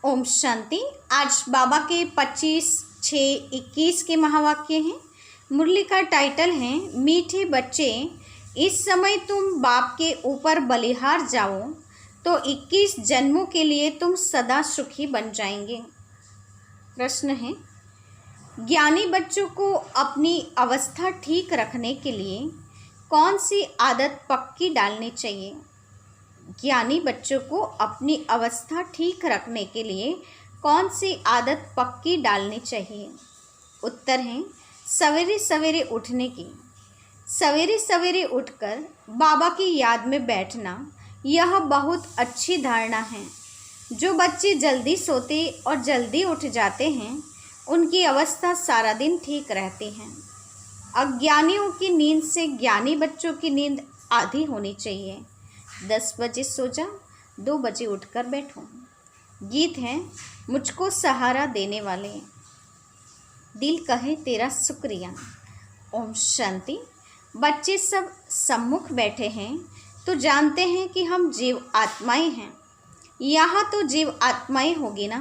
ओम शांति। आज बाबा के 25/6/21 के महावाक्य हैं। मुरली का टाइटल है मीठे बच्चे, इस समय तुम बाप के ऊपर बलिहार जाओ तो 21 जन्मों के लिए तुम सदा सुखी बन जाएंगे। प्रश्न है, ज्ञानी बच्चों को अपनी अवस्था ठीक रखने के लिए कौन सी आदत पक्की डालनी चाहिए? ज्ञानी बच्चों को अपनी अवस्था ठीक रखने के लिए कौन सी आदत पक्की डालनी चाहिए? उत्तर है सवेरे सवेरे उठने की। सवेरे सवेरे उठकर बाबा की याद में बैठना, यह बहुत अच्छी धारणा है। जो बच्चे जल्दी सोते और जल्दी उठ जाते हैं, उनकी अवस्था सारा दिन ठीक रहती है। अज्ञानियों की नींद से ज्ञानी बच्चों की नींद आधी होनी चाहिए। 10 बजे सो जा, 2 बजे उठकर बैठो। गीत है मुझको सहारा देने वाले, दिल कहे तेरा शुक्रिया। ओम शांति। बच्चे सब सम्मुख बैठे हैं तो जानते हैं कि हम जीव आत्माएं हैं। यहाँ तो जीव आत्माएं होगी ना।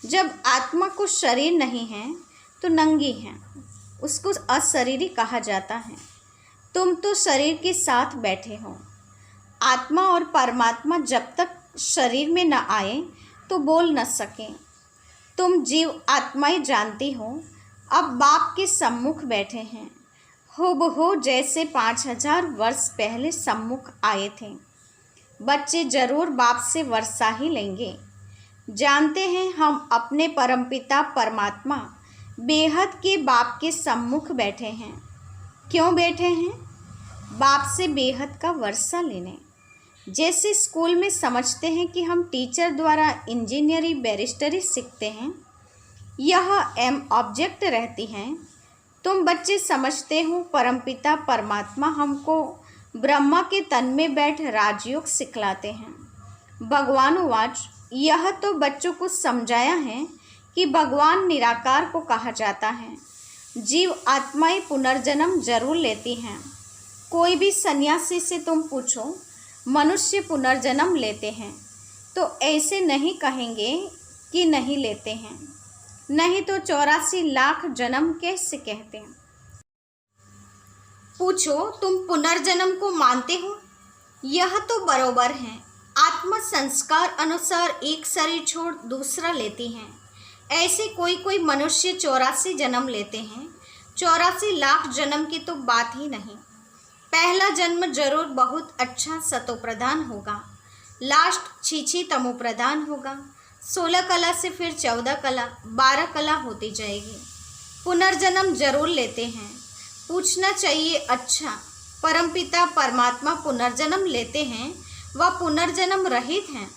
जब आत्मा को शरीर नहीं है तो नंगी है, उसको अशरीरी कहा जाता है। तुम तो शरीर के साथ बैठे हो। आत्मा और परमात्मा जब तक शरीर में न आए तो बोल न सके। तुम जीव आत्माएं जानती हो, अब बाप के सम्मुख बैठे हैं, हूबहू जैसे 5000 वर्ष पहले सम्मुख आए थे। बच्चे जरूर बाप से वर्षा ही लेंगे। जानते हैं हम अपने परमपिता परमात्मा बेहद के बाप के सम्मुख बैठे हैं। क्यों बैठे हैं? बाप से बेहद का वर्षा लेने। जैसे स्कूल में समझते हैं कि हम टीचर द्वारा इंजीनियरिंग बैरिस्टरी सीखते हैं, यह एम ऑब्जेक्ट रहती हैं। तुम बच्चे समझते हो परमपिता परमात्मा हमको ब्रह्मा के तन में बैठ राजयोग सिखलाते हैं। भगवान वाच, यह तो बच्चों को समझाया है कि भगवान निराकार को कहा जाता है। जीव आत्माएं पुनर्जन्म जरूर लेती हैं। कोई भी सन्यासी से तुम पूछो मनुष्य पुनर्जन्म लेते हैं तो ऐसे नहीं कहेंगे कि नहीं लेते हैं, नहीं तो 84 लाख जन्म कैसे कहते हैं। पूछो तुम पुनर्जन्म को मानते हो? यह तो बरोबर है। आत्मा संस्कार अनुसार एक शरीर छोड़ दूसरा लेती हैं। ऐसे कोई मनुष्य 84 जन्म लेते हैं। 84 लाख जन्म की तो बात ही नहीं। पहला जन्म जरूर बहुत अच्छा सतोप्रधान होगा, लास्ट छी तमोप्रधान होगा। 16 कला से फिर 14 कला, 12 कला होती जाएगी। पुनर्जन्म जरूर लेते हैं। पूछना चाहिए, अच्छा परमपिता परमात्मा पुनर्जन्म लेते हैं, वह पुनर्जन्म रहित हैं?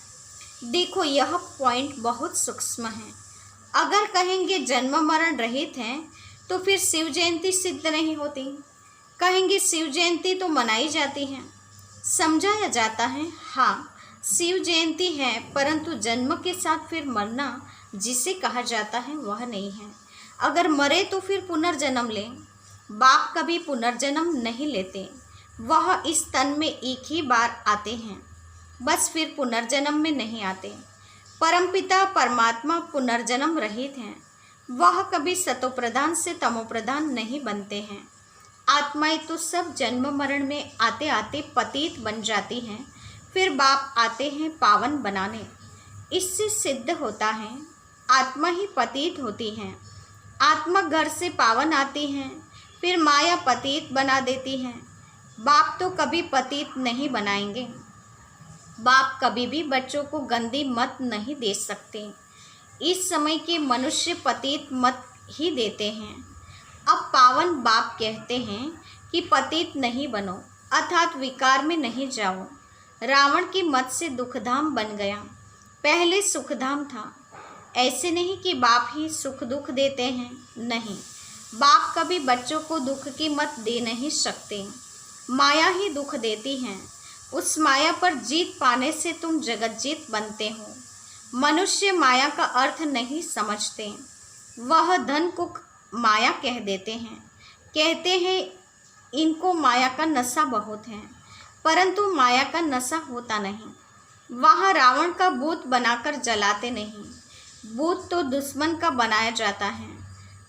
देखो यह पॉइंट बहुत सूक्ष्म है। अगर कहेंगे जन्म मरण रहित हैं तो फिर शिव जयंती सिद्ध नहीं होती। कहेंगे शिव जयंती तो मनाई जाती है, समझाया जाता है। हाँ, शिव जयंती है, परंतु जन्म के साथ फिर मरना जिसे कहा जाता है वह नहीं है। अगर मरे तो फिर पुनर्जन्म ले। बाप कभी पुनर्जन्म नहीं लेते, वह इस तन में एक ही बार आते हैं, बस फिर पुनर्जन्म में नहीं आते। परमपिता परमात्मा पुनर्जन्म रहित हैं, वह कभी सतोप्रधान से तमोप्रधान नहीं बनते हैं। आत्माएं तो सब जन्म मरण में आते आते पतित बन जाती हैं, फिर बाप आते हैं पावन बनाने। इससे सिद्ध होता है आत्मा ही पतित होती हैं। आत्मा घर से पावन आती हैं, फिर माया पतित बना देती है। बाप तो कभी पतित नहीं बनाएंगे। बाप कभी भी बच्चों को गंदी मत नहीं दे सकते। इस समय के मनुष्य पतित मत ही देते हैं। अब पावन बाप कहते हैं कि पतित नहीं बनो, अर्थात विकार में नहीं जाओ। रावण की मत से दुखधाम बन गया, पहले सुखधाम था। ऐसे नहीं कि बाप ही सुख दुख देते हैं, नहीं। बाप कभी बच्चों को दुख की मत दे नहीं सकते। माया ही दुख देती है। उस माया पर जीत पाने से तुम जगतजीत बनते हो। मनुष्य माया का अर्थ नहीं समझते, वह धन को माया कह देते हैं। कहते हैं इनको माया का नशा बहुत है, परंतु माया का नशा होता नहीं। वहाँ रावण का भूत बनाकर जलाते नहीं, भूत तो दुश्मन का बनाया जाता है।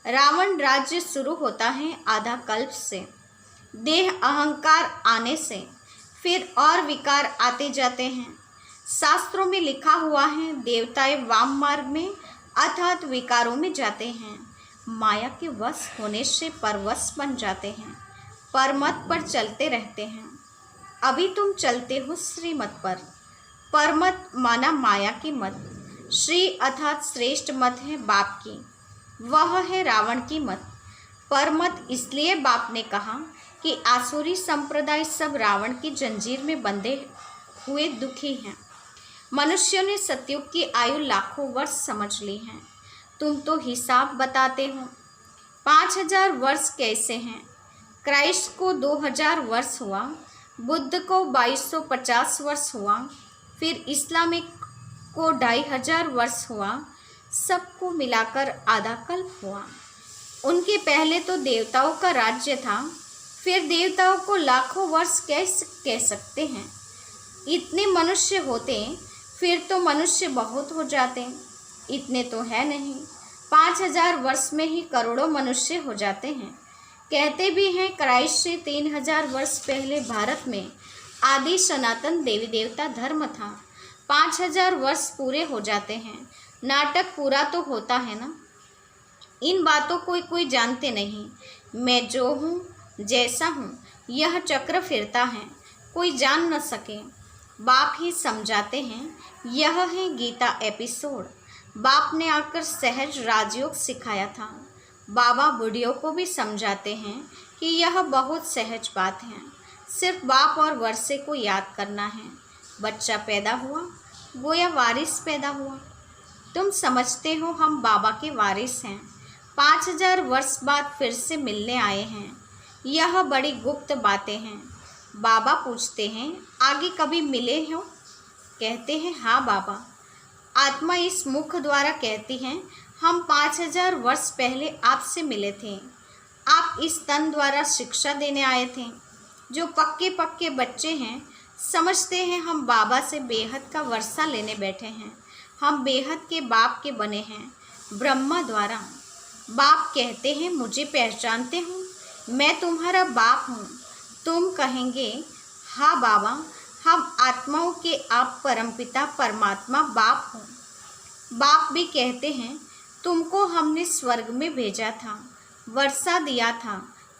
रावण राज्य शुरू होता है आधा कल्प से, देह अहंकार आने से, फिर और विकार आते जाते हैं। शास्त्रों में लिखा हुआ है, देवताएं वाम मार्ग में अर्थात विकारों में जाते हैं, माया के वश होने से परवश बन जाते हैं, परमत पर चलते रहते हैं। अभी तुम चलते हो श्रीमत पर। परमत माना माया की मत, श्री अर्थात श्रेष्ठ मत है बाप की, वह है रावण की मत। परमत इसलिए बाप ने कहा कि आसुरी संप्रदाय सब रावण की जंजीर में बंधे हुए दुखी हैं। मनुष्यों ने सतयुग की आयु लाखों वर्ष समझ ली है। तुम तो हिसाब बताते हो। 5000 वर्ष कैसे हैं? क्राइस्ट को 2000 वर्ष हुआ, बुद्ध को 2250 वर्ष हुआ, फिर इस्लामिक को 2500 वर्ष हुआ, सबको मिलाकर आधा कल्प हुआ। उनके पहले तो देवताओं का राज्य था, फिर देवताओं को लाखों वर्ष कैसे कह सकते हैं? इतने मनुष्य होते फिर तो मनुष्य बहुत हो जाते, इतने तो है नहीं। 5000 वर्ष में ही करोड़ों मनुष्य हो जाते हैं। कहते भी हैं क्राइस्ट से 3000 वर्ष पहले भारत में आदि सनातन देवी देवता धर्म था। 5000 वर्ष पूरे हो जाते हैं, नाटक पूरा तो होता है ना। इन बातों को कोई जानते नहीं। मैं जो हूँ, जैसा हूँ, यह चक्र फिरता है, कोई जान न सके। बाप ही समझाते हैं। यह है गीता एपिसोड। बाप ने आकर सहज राजयोग सिखाया था। बाबा बूढ़ियों को भी समझाते हैं कि यह बहुत सहज बात है, सिर्फ बाप और वर्षे को याद करना है। बच्चा पैदा हुआ, गोया वारिस पैदा हुआ। तुम समझते हो हम बाबा के वारिस हैं। 5000 वर्ष बाद फिर से मिलने आए हैं। यह बड़ी गुप्त बातें हैं। बाबा पूछते हैं, आगे कभी मिले हो? कहते हैं, हाँ बाबा। आत्मा इस मुख द्वारा कहती हैं, हम 5000 वर्ष पहले आपसे मिले थे। आप इस तन द्वारा शिक्षा देने आए थे। जो पक्के पक्के बच्चे हैं समझते हैं हम बाबा से बेहद का वर्षा लेने बैठे हैं। हम बेहद के बाप के बने हैं, ब्रह्मा द्वारा। बाप कहते हैं, मुझे पहचानते हो? मैं तुम्हारा बाप हूँ। तुम कहेंगे, हाँ बाबा, हम आत्माओं के आप परमपिता परमात्मा बाप हो। बाप भी कहते हैं, तुमको हमने स्वर्ग में भेजा था, वर्षा दिया था,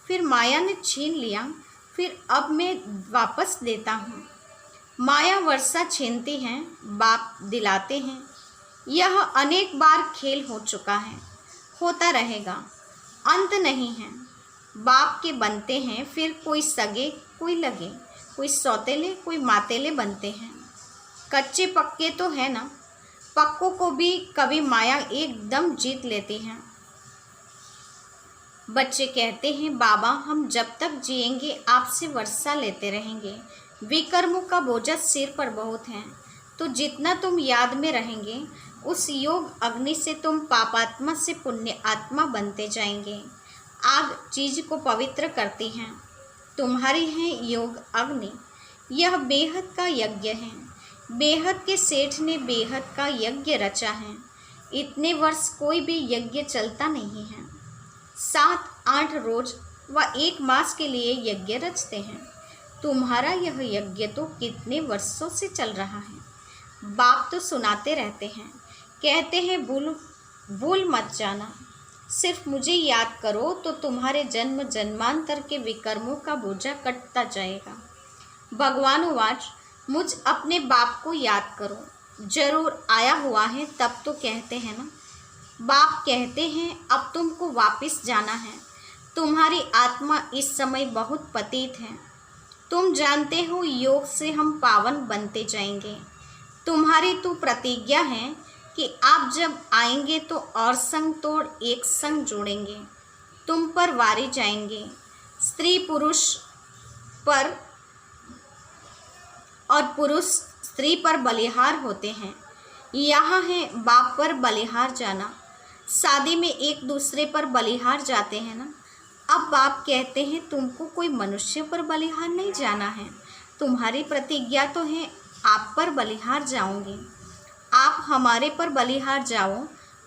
फिर माया ने छीन लिया, फिर अब मैं वापस देता हूँ। माया वर्षा छीनती है, बाप दिलाते हैं। यह अनेक बार खेल हो चुका है, होता रहेगा, अंत नहीं है। बाप के बनते हैं, फिर कोई सगे कोई लगे, कोई सौतेले कोई मातेले बनते हैं। कच्चे पक्के तो है ना। पक्कों को भी कभी माया एकदम जीत लेती है। बच्चे कहते हैं, बाबा हम जब तक जिएंगे आपसे वर्षा लेते रहेंगे। विकर्मों का बोझ सिर पर बहुत है, तो जितना तुम याद में रहेंगे उस योग अग्नि से तुम पापात्मा से पुण्य आत्मा बनते जाएंगे। आग चीज को पवित्र करती है, तुम्हारी है योग अग्नि। यह बेहद का यज्ञ है। बेहद के सेठ ने बेहद का यज्ञ रचा है। इतने वर्ष कोई भी यज्ञ चलता नहीं है। 7-8 रोज व 1 मास के लिए यज्ञ रचते हैं। तुम्हारा यह यज्ञ तो कितने वर्षों से चल रहा है। बाप तो सुनाते रहते हैं, कहते हैं भूल मत जाना, सिर्फ मुझे याद करो तो तुम्हारे जन्म जन्मांतर के विकर्मों का बोझा कटता जाएगा। भगवानुवाच, मुझ अपने बाप को याद करो, जरूर आया हुआ है तब तो कहते हैं ना। बाप कहते हैं, अब तुमको वापस जाना है। तुम्हारी आत्मा इस समय बहुत पतित है। तुम जानते हो योग से हम पावन बनते जाएंगे। तुम्हारी तो प्रतिज्ञा है कि आप जब आएंगे तो और संग तोड़ एक संग जोड़ेंगे। तुम पर वारी जाएंगे। स्त्री पुरुष पर और पुरुष स्त्री पर बलिहार होते हैं। यहाँ है बाप पर बलिहार जाना। शादी में एक दूसरे पर बलिहार जाते हैं ना। अब बाप कहते हैं तुमको कोई मनुष्य पर बलिहार नहीं जाना है। तुम्हारी प्रतिज्ञा तो है आप पर बलिहार जाओगे। आप हमारे पर बलिहार जाओ,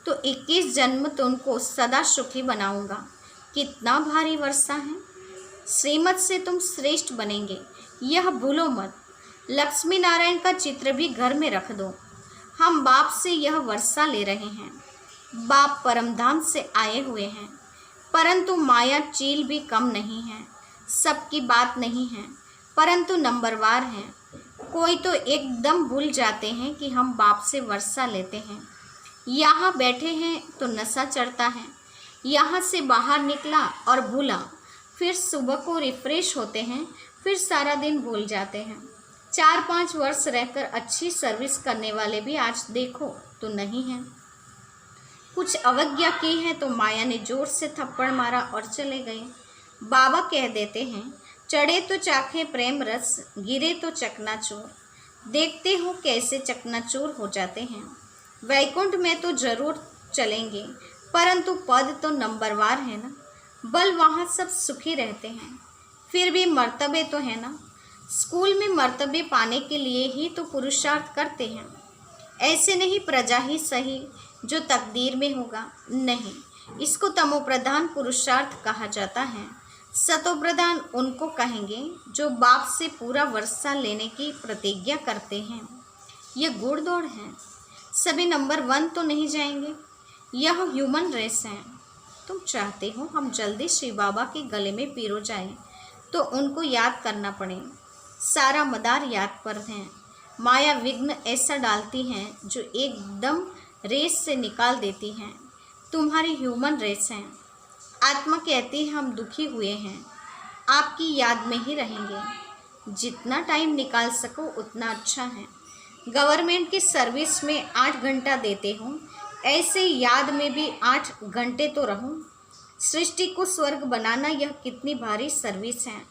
तो 21 जन्म तुमको सदा सुखी बनाऊंगा। कितना भारी वर्षा है। श्रीमत से तुम श्रेष्ठ बनेंगे, यह भूलो मत। लक्ष्मी नारायण का चित्र भी घर में रख दो। हम बाप से यह वर्षा ले रहे हैं। बाप परमधाम से आए हुए हैं, परंतु माया चील भी कम नहीं है। सबकी बात नहीं है, परंतु नंबरवार है। कोई तो एकदम भूल जाते हैं कि हम बाप से वर्षा लेते हैं। यहाँ बैठे हैं तो नशा चढ़ता है, यहाँ से बाहर निकला और भूला, फिर सुबह को रिफ्रेश होते हैं, फिर सारा दिन भूल जाते हैं। 4-5 वर्ष रहकर अच्छी सर्विस करने वाले भी आज देखो तो नहीं हैं। कुछ अवज्ञा की है तो माया ने जोर से थप्पड़ मारा और चले गए। बाबा कह देते हैं, चढ़े तो चाखे प्रेम रस, गिरे तो चकनाचूर। देखते हो कैसे चकनाचूर हो जाते हैं। वैकुंठ में तो जरूर चलेंगे, परंतु पद तो नंबरवार है ना। बल वहाँ सब सुखी रहते हैं, फिर भी मर्तबे तो है ना। स्कूल में मर्तबे पाने के लिए ही तो पुरुषार्थ करते हैं। ऐसे नहीं प्रजा ही सही जो तकदीर में होगा, नहीं, इसको तमोप्रधान पुरुषार्थ कहा जाता है। सतोप्रधान उनको कहेंगे जो बाप से पूरा वर्षा लेने की प्रतिज्ञा करते हैं। यह गुड़ दौड़ है, सभी नंबर 1 तो नहीं जाएंगे। यह ह्यूमन रेस है। तुम चाहते हो हम जल्दी श्री बाबा के गले में पिरो जाएं, तो उनको याद करना पड़े। सारा मदार याद पर है। माया विघ्न ऐसा डालती है जो एकदम रेस से निकाल देती हैं। तुम्हारी ह्यूमन रेस है। आत्मा कहती है हम दुखी हुए हैं, आपकी याद में ही रहेंगे। जितना टाइम निकाल सको उतना अच्छा है। गवर्नमेंट की सर्विस में 8 घंटा देते हो, ऐसे याद में भी 8 घंटे तो रहो। सृष्टि को स्वर्ग बनाना यह कितनी भारी सर्विस है।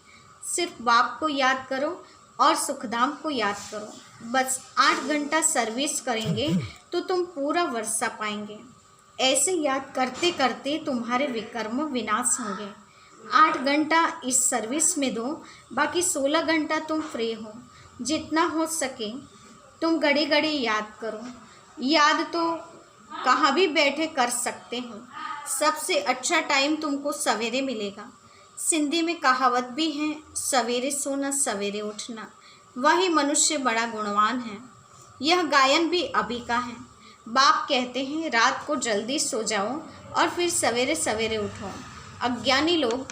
सिर्फ बाप को याद करो और सुखधाम को याद करो। बस 8 घंटा सर्विस करेंगे तो तुम पूरा वर्षा पाएंगे। ऐसे याद करते करते तुम्हारे विकर्म विनाश होंगे। 8 घंटा इस सर्विस में दो, बाकी 16 घंटा तुम फ्री हो। जितना हो सके तुम घड़ी घड़ी याद करो। याद तो कहाँ भी बैठे कर सकते हो। सबसे अच्छा टाइम तुमको सवेरे मिलेगा। सिंधी में कहावत भी है, सवेरे सोना सवेरे उठना, वही मनुष्य बड़ा गुणवान है। यह गायन भी अभी का है। बाप कहते हैं रात को जल्दी सो जाओ और फिर सवेरे सवेरे उठो। अज्ञानी लोग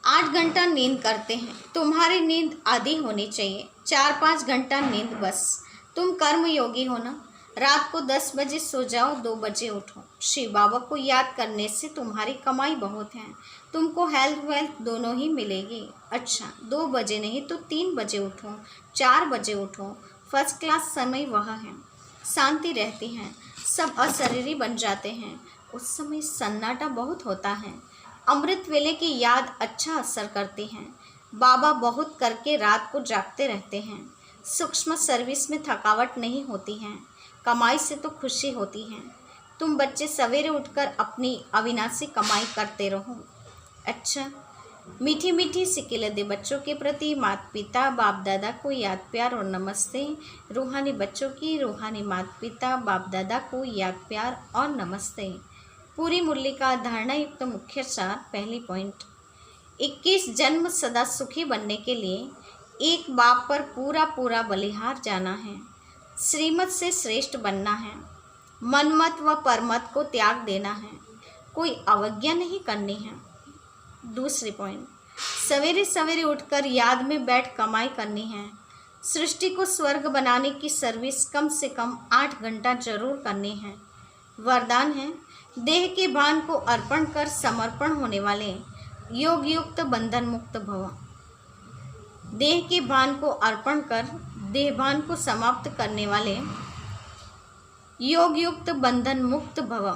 8 घंटा नींद करते हैं। तुम्हारी नींद आधी होनी चाहिए, 4-5 घंटा नींद बस। तुम कर्म योगी हो ना। रात को 10 बजे सो जाओ, 2 बजे उठो। श्री बाबा को याद करने से तुम्हारी कमाई बहुत है। तुमको हेल्थ वेल्थ दोनों ही मिलेगी। अच्छा, 2 बजे नहीं तो 3 बजे उठो, 4 बजे उठो। फर्स्ट क्लास समय वह है। शांति रहती है, सब अशरीरी बन जाते हैं। उस समय सन्नाटा बहुत होता है। अमृत वेले की याद अच्छा असर करती है। बाबा बहुत करके रात को जागते रहते हैं। सूक्ष्म सर्विस में थकावट नहीं होती है, कमाई से तो खुशी होती है। तुम बच्चे सवेरे उठकर अपनी अविनाशी कमाई करते रहो। अच्छा, मीठी मीठी सिकिल दे बच्चों के प्रति माता पिता बाप दादा को याद प्यार और नमस्ते। रूहानी बच्चों की रूहानी माता पिता बाप दादा को याद प्यार और नमस्ते। पूरी मुरली का धारणा युक्त मुख्य सार। पहली पॉइंट, 21 जन्म सदा सुखी बनने के लिए एक बाप पर पूरा पूरा बलिहार जाना है। श्रीमत से श्रेष्ठ बनना है। मनमत व परमत को त्याग देना है। कोई अवज्ञा नहीं करनी है। दूसरी पॉइंट, सवेरे सवेरे उठकर याद में बैठ कमाई करनी है। सृष्टि को स्वर्ग बनाने की सर्विस कम से कम 8 घंटा जरूर करनी है। वरदान है, देह के भान को अर्पण कर समर्पण होने वाले योग युक्त बंधन मुक्त भव। देह के भान को अर्पण कर देहभान को समाप्त करने वाले योग युक्त बंधन मुक्त भव।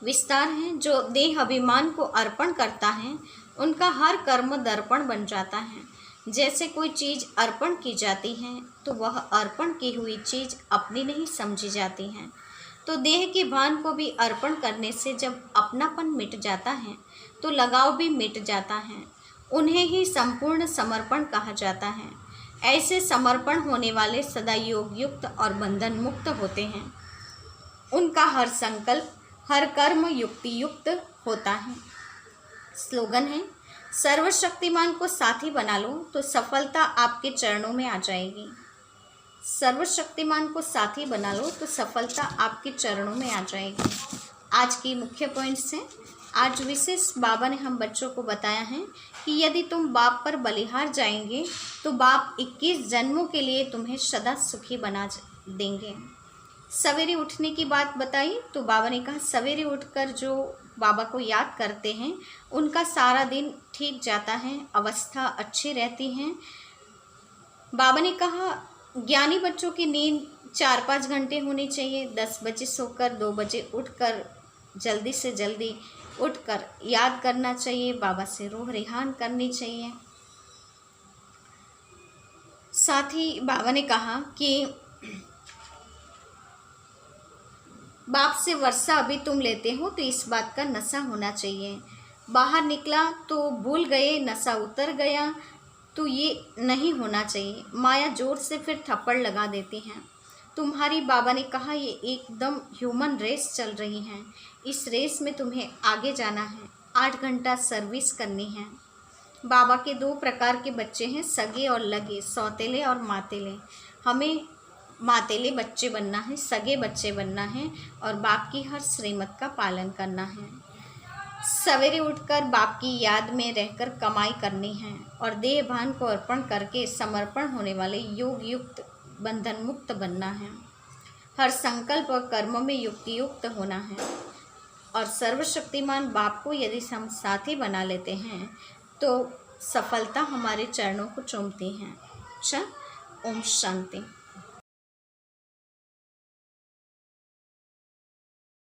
विस्तार है, जो देह अभिमान को अर्पण करता है उनका हर कर्म दर्पण बन जाता है। जैसे कोई चीज़ अर्पण की जाती है तो वह अर्पण की हुई चीज़ अपनी नहीं समझी जाती है। तो देह के भान को भी अर्पण करने से जब अपनापन मिट जाता है तो लगाव भी मिट जाता है। उन्हें ही संपूर्ण समर्पण कहा जाता है। ऐसे समर्पण होने वाले सदा योग युक्त और बंधन मुक्त होते हैं। उनका हर संकल्प, हर कर्म युक्ति युक्त होता है। स्लोगन है, सर्वशक्तिमान को साथी बना लो तो सफलता आपके चरणों में आ जाएगी। सर्वशक्तिमान को साथी बना लो तो सफलता आपके चरणों में आ जाएगी। आज की मुख्य पॉइंट्स हैं। आज विशेष बाबा ने हम बच्चों को बताया है कि यदि तुम बाप पर बलिहार जाएंगे तो बाप 21 जन्मों के लिए तुम्हें सदा सुखी बना देंगे। सवेरे उठने की बात बताई तो बाबा ने कहा सवेरे उठकर जो बाबा को याद करते हैं उनका सारा दिन ठीक जाता है, अवस्था अच्छी रहती है। बाबा ने कहा ज्ञानी बच्चों की नींद 4-5 घंटे होनी चाहिए। 10 बजे सोकर 2 बजे उठकर जल्दी से जल्दी उठकर याद करना चाहिए, बाबा से रूह रिहान करनी चाहिए। साथ ही बाबा ने कहा कि बाप से वर्षा अभी तुम लेते हो तो इस बात का नशा होना चाहिए। बाहर निकला तो भूल गए, नशा उतर गया तो ये नहीं होना चाहिए। माया जोर से फिर थप्पड़ लगा देती हैं। तुम्हारी बाबा ने कहा ये एकदम ह्यूमन रेस चल रही है, इस रेस में तुम्हें आगे जाना है, 8 घंटा सर्विस करनी है। बाबा के 2 प्रकार के बच्चे हैं, सगे और लगे, सौतेले और मातेले। हमें मातेले बच्चे बनना है, सगे बच्चे बनना है और बाप की हर श्रीमत का पालन करना है। सवेरे उठकर बाप की याद में रहकर कमाई करनी है और देह भान को अर्पण करके समर्पण होने वाले योग युक्त बंधन मुक्त बनना है। हर संकल्प और कर्म में युक्ति युक्त होना है और सर्वशक्तिमान बाप को यदि हम साथी बना लेते हैं तो सफलता हमारे चरणों को चूमती है। अच्छा, ओम शांति।